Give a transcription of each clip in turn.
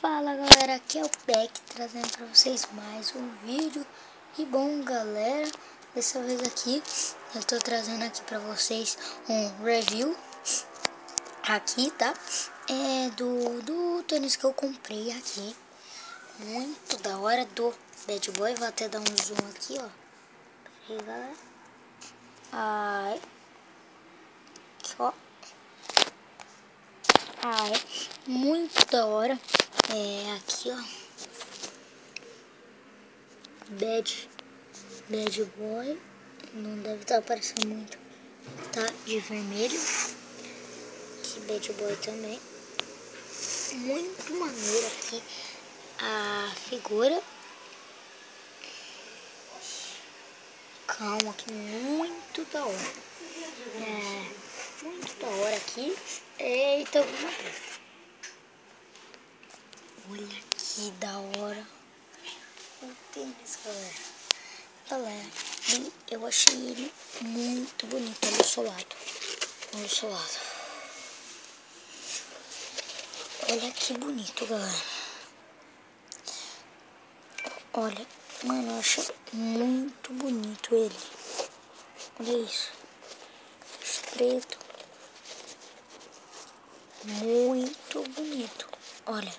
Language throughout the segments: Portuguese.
Fala galera, aqui é o Beck trazendo pra vocês mais um vídeo. E bom galera, dessa vez aqui eu tô trazendo aqui pra vocês um review aqui, tá? É do tênis que eu comprei aqui. Muito da hora, do Bad Boy. Vou até dar um zoom aqui, ó. Pera aí galera. Ai. Aqui, ó. Ai, muito da hora. Aqui ó, Bad Boy, não deve estar aparecendo muito, tá? De vermelho. Aqui Bad Boy também. Muito maneiro aqui a figura. Calma, que muito da hora. Muito da hora aqui. Eita, olha que da hora o tênis, galera. Eu achei ele muito bonito. Olha o solado. Olha o solado. Olha que bonito, galera. Olha, mano, eu acho muito bonito ele. Olha isso. Preto. Muito bonito. Olha,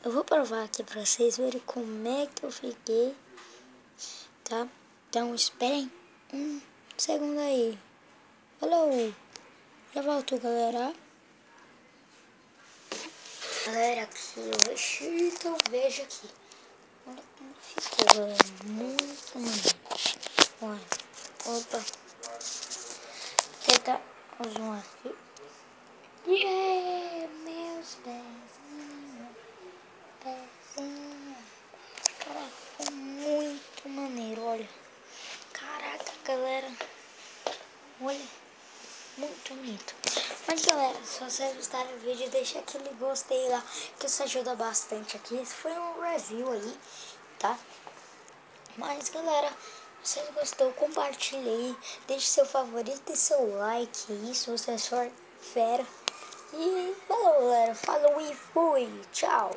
eu vou provar aqui pra vocês verem como é que eu fiquei, tá? Então esperem um segundo aí. Falou! Já volto, galera. Galera, aqui hoje, então veja aqui. Olha como ficou, galera. Muito maneiro. Olha. Opa. Tenta zoom aqui. Meus pezinhos. Cara, ficou muito maneiro, olha. Caraca, galera. Olha. Muito bonito. Mas galera, se vocês gostaram do vídeo, deixa aquele gostei lá, que isso ajuda bastante aqui. Esse foi um review aí, tá? Mas galera, se vocês gostou, compartilhe aí, deixe seu favorito e seu like aí, se você for fera. E falou galera, falou e fui, tchau.